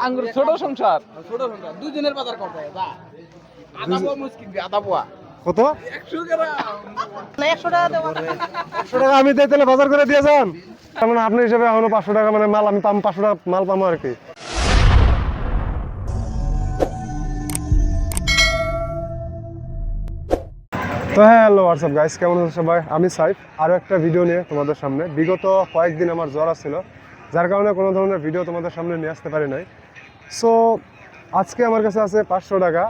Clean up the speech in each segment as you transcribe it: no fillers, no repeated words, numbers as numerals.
আঙ্গুর ছোট সংসার ছোট সংসার দুদিনের বাজার কত যা আদা পোয়া মুশকিল আদা পোয়া কত 100 গ্রাম 100 টাকা দেবো 100 টাকা আমি দেই তাহলে বাজার করে দিয়ে যান। তার মানে আপনার হিসেবে এখনো 500 টাকা মানে মাল আমি পাম 500 টাকা মাল পাবো আর কি। তো হ্যালো হোয়াটসঅ্যাপ গাইস, কেমন আছেন সবাই? আমি সাইফ আরও একটা ভিডিও নিয়ে তোমাদের সামনে। বিগত কয়েকদিন আমার জ্বর ছিল, যার কারণে কোনো ধরনের ভিডিও তোমাদের সামনে নিয়ে আসতে পারি নাই। সো আজকে আমার কাছে আছে 500 টাকা।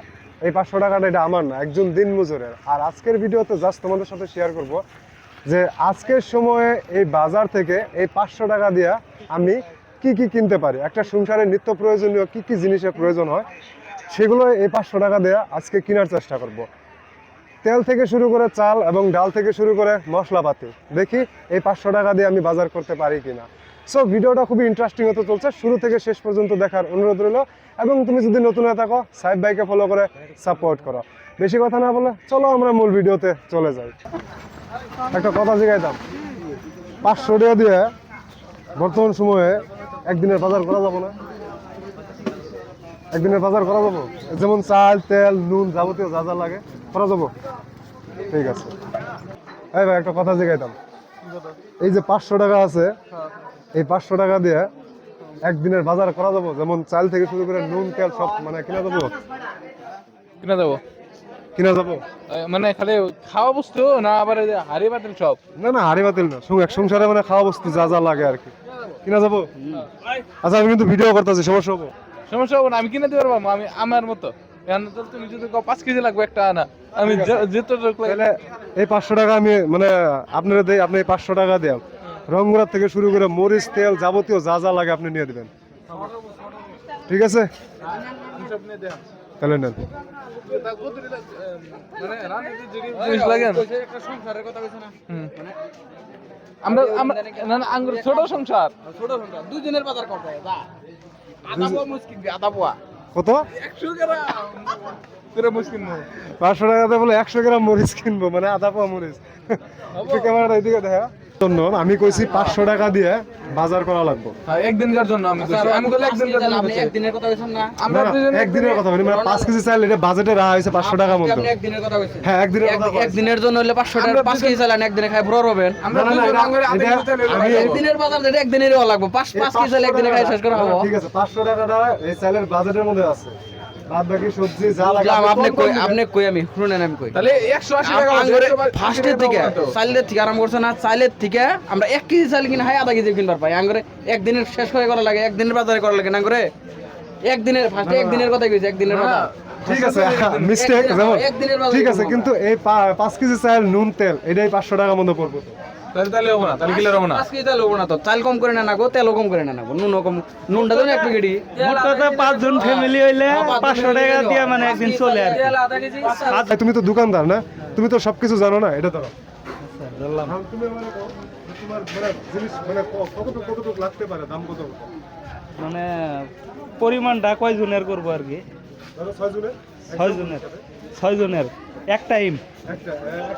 এই 500 টাকাটা এটা আমার না, একজন দিনমজুরের। আর আজকের ভিডিওতে জাস্ট তোমাদের সাথে শেয়ার করব যে আজকের সময়ে এই বাজার থেকে এই 500 টাকা দিয়ে আমি কি কি কিনতে পারি, একটা সংসারে নিত্য প্রয়োজনীয় কি কি জিনিসের প্রয়োজন হয় সেগুলো এই 500 টাকা দিয়ে আজকে কেনার চেষ্টা করব। তেল থেকে শুরু করে চাল এবং ডাল থেকে শুরু করে মশলাপাতি, দেখি এই 500 টাকা দিয়ে আমি বাজার করতে পারি কিনা। সো ভিডিওটা খুবই ইন্টারেস্টিং হতে চলছে, শুরু থেকে শেষ পর্যন্ত দেখার অনুরোধ রইল। এবং তুমি যদি নতুন হয়ে থাকো, সাইফ ভাইকে ফলো করে সাপোর্ট করো। বেশি কথা না বলে চলো আমরা মূল ভিডিওতে চলে যাই। একটা কথা জিজ্ঞাইতাম, 500 টাকা দিয়ে বর্তমান সময়ে একদিনের বাজার করা যাবো না? একদিনের বাজার করা যাবো? যেমন চাল তেল নুন যাবতীয় যা যা লাগে করা যাবো? ঠিক আছে। এই ভাই একটা কথা জিজ্ঞাইতাম, এই যে 500 টাকা আছে, এই 500 টাকা দিয়ে একদিনের বাজার করা যাবো? যেমন চাল থেকে শুরু করে নুন তেল সব মানে কিনা যাবো? কিনা যাবো মানে খালি খাওয়া বস্তু না আবার হাড়ি বাতিল সব? না না, হাড়ি বাতিল না, এক সংসারে মানে খাওয়া বস্তু যা যা লাগে আর কি কিনা যাবো। আচ্ছা আমি কিন্তু ভিডিও করতেছি, সমস্যা হবো? সমস্যা হবে না, আমি কিনে দিতে পারবো। আমি আমার মতো তুমি যদি 5 কেজি লাগবে একটা আনা, আমি তাহলে এই 500 টাকা আমি মানে আপনারা দেই, আপনি এই 500 টাকা দেন রংগুড়া থেকে শুরু করে মরিচ তেল যাবতীয় যা যা লাগে আপনি নিয়ে দিবেন, ঠিক আছে? তাহলে নেন। আঙ্গুর ছোট সংসার ছোট সংসার দুদিনের বাজার কত যা আদা পোয়া মুশকিল আদা পোয়া কত? 100 গ্রাম তোরা মুশকিল নয়। 500 টাকাতে বলে 100 গ্রাম মরিচ কিনবো, মানে আধা পোয়া মরিচ। ক্যামেরাটা এদিকে দেখা জন্য আমি কইছি 500 টাকা দিয়ে বাজার করা লাগবে একদিনকার জন্য। আমি বলে একদিনকার জন্য একদিনের কথা কইছেন না? আমরা একদিনের কথা বলি, মানে 5 কেজি চাল এটা বাজেটে রাখা হয়েছে 500 টাকার মধ্যে। আপনি একদিনের কথা কইছেন? হ্যাঁ একদিনের কথা। একদিনের জন্য হলে 500 টাকা 5 কেজি চালান একদিনে খাই ভরা হবেন। না না আমি একদিনের বাজার যেটা একদিনেরই লাগবে 5 কেজি চাল একদিনে খাই শেষ করা হবে। ঠিক আছে, 500 টাকাটা এই চালের বাজেটের মধ্যে আছে, বাদ বাকি সবজি যা লাগে আপনি কই আমি শুনেন আমি কই তাহলে 180 টাকা ফার্স্টের থেকে চালের থেকে আরম্ভ করছে না, চালের থেকে আমরা 1 কেজি চাল কিনা হয় আধা কেজি কিনবার পাই। আঙ্গরে একদিনের শেষ করে করা লাগে, একদিনের বাজারে করা লাগে না করে একদিনের ফার্স্টে একদিনের কথা কইছে একদিনের কথা। ঠিক আছে, মিস্টেক যেমন ঠিক আছে, কিন্তু এই 5 কেজি চাল নুন তেল এটাই 500 টাকার মধ্যে পড়বে। তাহলে হবে না, তাহলে কিলো হবে না। 5 কেজি তেল হবে না তো, চাল কম করে না গো, তেলও কম করে না গো, নুনও কম, নুনটা তো এক প্যাকেটই। মোট কথা 5 জন ফ্যামিলি হইলে 500 টাকা দিয়ে মানে একদিন চলে আর কি। আচ্ছা তুমি তো দোকানদার না, তুমি তো সবকিছু জানো না, এটা ধরো বললাম তুমি মানে তোমার মানে জিনিস মানে কতটুকু লাগতে পারে, দাম কত? মানে পরিমাণটা কয়জনের করবো আর কি? ধরো 6 জনের 6 জনের এক টাইম, একটা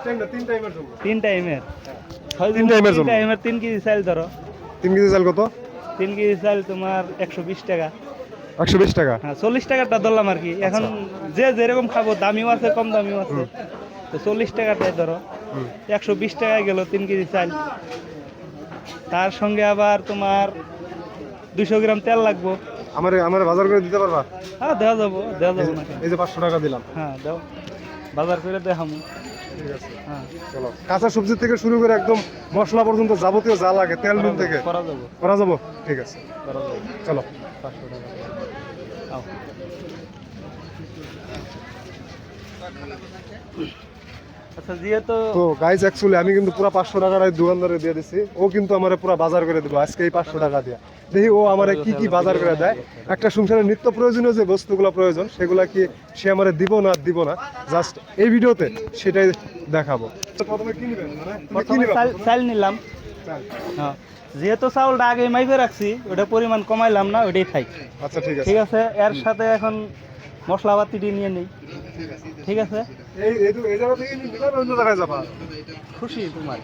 টাইম না 3 টাইমের জন্য। 3 টাইমের 3 টাইমের জন্য 3 কেজি চাল ধরো। 3 কেজি চাল কত? 3 কেজি চাল তোমার 120 টাকা। 120 টাকা? হ্যাঁ 40 টাকাটা ধরলাম আর কি। এখন যে যেরকম খাবো, দামিও আছে কম দামিও আছে, তো 40 টাকাটাই ধরো। 120 টাকায় গেল 3 কেজি চাল। তার সঙ্গে আবার তোমার 200 গ্রাম তেল লাগবো। আমার বাজার করে দিতে পারবা? হ্যাঁ দেওয়া যাবো না। এই যে 500 টাকা দিলাম। হ্যাঁ দাও, বাজার করে দেখামু। ঠিক আছে হ্যাঁ চলো, কাঁচা সবজি থেকে শুরু করে একদম মশলা পর্যন্ত যাবতীয় যা লাগে তেল নুন থেকে করা যাবো। ঠিক আছে চলো 500 টাকা আও। আচ্ছা যেহেতু তো গাইজ অ্যাকচুয়ালি আমি কিন্তু পুরো 500 টাকাটাই দোকানদারে দিয়ে দিছি, ও কিন্তু আমারে পুরো বাজার করে দেবো আজকে এই 500 টাকা দিয়ে। দেখি ও আমারে কি কি বাজার করে দেয়, একটা সংসারের নিত্য প্রয়োজনীয় যে বস্তুগুলো প্রয়োজন সেগুলা কি সে আমারে দিব না জাস্ট এই ভিডিওতে সেটাই দেখাবো। তো প্রথমে কি নেবেন, মানে কি নেবেন? চাল নিলাম। হ্যাঁ যেহেতু চাউলটা আগে মাইপে রাখছি, ওটা পরিমাণ কমাইলাম না, ওটাই খাই। আচ্ছা ঠিক আছে ঠিক আছে, এর সাথে এখন মশলাপাতিটি নিয়ে নেই। ঠিক আছে, এই জায়গা থেকে নিলে অন্য জায়গায় যাবা? খুশি তোমার?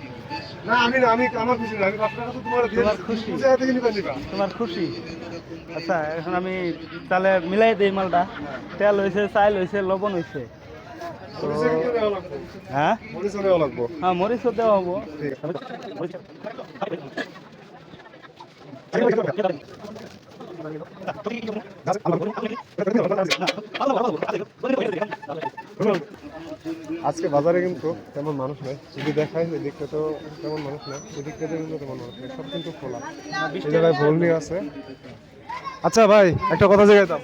না আমি না, আমার খুশি না, আমি 500 টাকা তো তোমার দিয়ে তোমার দিচ্ছি। খুশি? কোন জায়গা থেকে নিবা নিবা? তোমার খুশি? আচ্ছা এখন আমি তাহলে মিলাই দিই মালটা। তেল হয়েছে, চাল হয়েছে, লবণ হয়েছে। মরিচে কিন্তু নেওয়া লাগবে। হ্যাঁ মরিচও নেওয়া লাগবে। হ্যাঁ, মরিচও দেওয়া হবো। ঠিক আজকে বাজারে কিন্তু তেমন মানুষ নেই, যদি দেখায় এদিকটা তো তেমন মানুষ নেই, এদিকটাতে কিন্তু তেমন মানুষ নেই, সব কিন্তু খোলা। এই জায়গায় ভোল নিয়ে আছে। আচ্ছা ভাই একটা কথা জিজ্ঞাসা,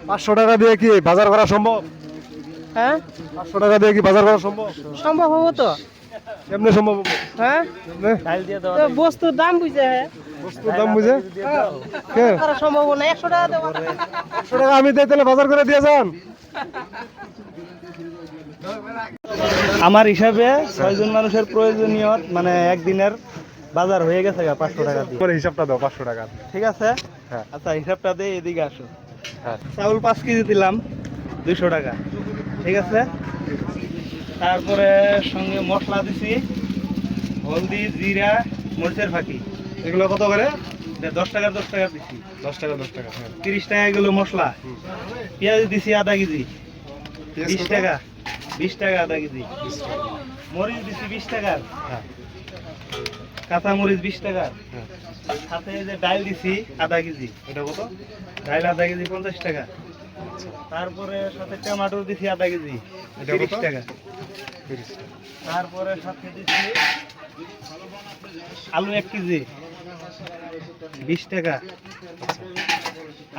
500 টাকা দিয়ে কি বাজার করা সম্ভব? হ্যাঁ 500 টাকা দিয়ে কি বাজার করা সম্ভব? সম্ভব হবো তো। কেমনে সম্ভব হবে? হ্যাঁ কেমনে? চাল দিয়ে দেওয়া তো বস্তুর দাম বুঝে বস্তুর দাম বুঝে কে করা সম্ভব না। 100 টাকা দেবো। 100 টাকা আমি দিই, তাহলে বাজার করে দিয়ে যান। আমার হিসাবে 6 জন মানুষের প্রয়োজনীয় মানে একদিনের বাজার হয়ে গেছে 500 টাকা দিয়ে। তোমার হিসাবটা দাও 500 টাকা। ঠিক আছে? হ্যাঁ। আচ্ছা হিসাবটা দিয়ে এদিকে আসো। হ্যাঁ। চাউল 5 কেজি দিলাম 200 টাকা। ঠিক আছে? তারপরে সঙ্গে মশলা দিছি, হলদি, জিরা, মরিচের ফাঁকি। এগুলো কত করে? 10 টাকা 10 টাকা দিছি। 10 টাকা 10 টাকা। হ্যাঁ। 30 টাকা গেলো মশলা। পেঁয়াজ দিছি আধা কেজি, পেঁয়াজ 20 কত? টাকা। 20 টাকা আধা কেজি। 20 টাকা। মরিচ দিছি 20 টাকার। হ্যাঁ। কাঁচা মরিচ 20 টাকার। হ্যাঁ। সাথে এই যে ডাল দিছি আধা কেজি। এটা কত? ডাল আধা কেজি 50 টাকা। তারপরে সাথে টমেটো দিছি আধা কেজি এটা 30 কত? টাকা। 30 টাকা। তারপরে সাথে দিছি আলু 1 কেজি 20 টাকা।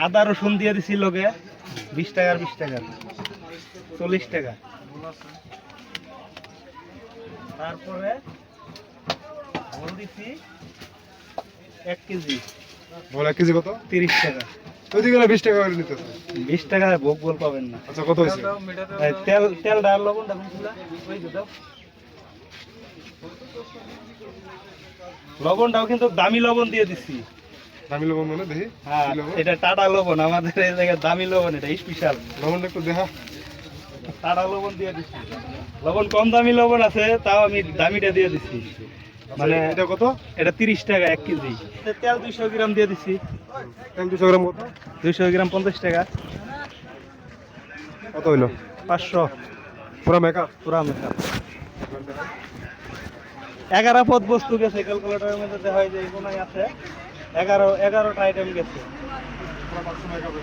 আদা রসুন দিয়ে দিছি লগে 20 টাকার 20 টাকা 40 টাকা। তারপরে ভোল দিছি 1 কেজি বল 1 কেজি কত? 30 টাকা। ওইদিকে গেলে 20 টাকা করে নিতেছে। 20 টাকা ভোগ বল পাবেন না। আচ্ছা কত হয়েছে? এই তেল ডাল লবণটা কোনছিল? ওই দাও। লবণটাও কিন্তু দামি লবণ দিয়ে দিছি। দামি লবণ মানে দেখি। হ্যাঁ, কি লবণ? এটা টাটা লবণ, আমাদের এই জায়গায় দামি লবণ, এটা স্পেশাল লবণটা একটু দেখা। টাটা লবণ দিয়ে দিছি। লবণ কম দামি লবণ আছে, তাও আমি দামিটা দিয়ে দিছি। মানে এটা কত? এটা 30 টাকা 1 কেজি। তেল 200 গ্রাম দিয়ে দিছি। তেল 200 গ্রাম কত? 200 গ্রাম 50 টাকা। কত হইলো? 500 পুরো মেকআপ। পুরা মেকআপ। 11 পদ বস্তু গেছে ক্যালকুলেটরের মধ্যে দেখা হয় যে কোনায় আছে 11টা আইটেম গেছে।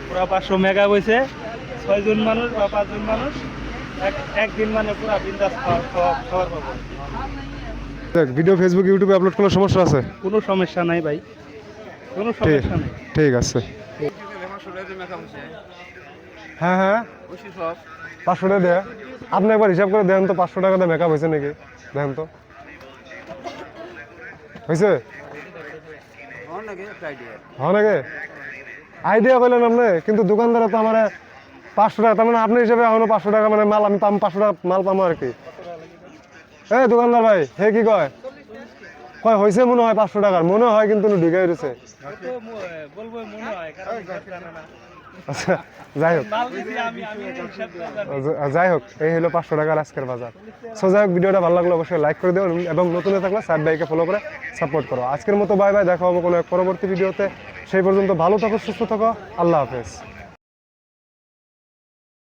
পুরা 500 মেগা হয়েছে। 6 জন মানুষ বা 5 জন মানুষ একদিন মানে পুরা বিন্দাস খাবার পাবো। দেখ ভিডিও ফেসবুক ইউটিউবে আপলোড করার সমস্যা আছে? কোনো সমস্যা নাই ভাই, কোনো ঠিক সমস্যা নাই। ঠিক আছে। হ্যাঁ হ্যাঁ 500 টাকা দেয়া। আপনি একবার হিসাব করে দেন তো 500 টাকা দিয়ে মেকআপ হয়েছে নাকি? দেখেন তো হয়েছে? হ্যাঁ নাকি? আইডিয়া করলেন আপনি, কিন্তু দোকানদারে তো আমার 500 টাকা, তার মানে আপনি হিসাবে এখনো 500 টাকা মানে মাল আমি পাম, 500 টাকা মাল পাবো আর কি। এই দোকানদার ভাই হে কি কয় কয় হয়েছে মনে হয় 500 টাকার, মনে হয় কিন্তু ঢুকে রয়েছে। বলবো মনে হয়, কারণ হিসাব জানে না। আচ্ছা যাই হোক, মাল দিছি আমি হিসাব করে জানি। যাই হোক এই হলো 500 টাকার আজকের বাজার। সো যাই হোক, ভিডিওটা ভালো লাগলে অবশ্যই লাইক করে দিও এবং নতুন হয়ে থাকলে সাইড বাইকে ফলো করে সাপোর্ট করো। আজকের মতো বাই বাই, দেখা হবে কোনো এক পরবর্তী ভিডিওতে। সেই পর্যন্ত ভালো থাকো, সুস্থ থাকো, আল্লাহ হাফেজ।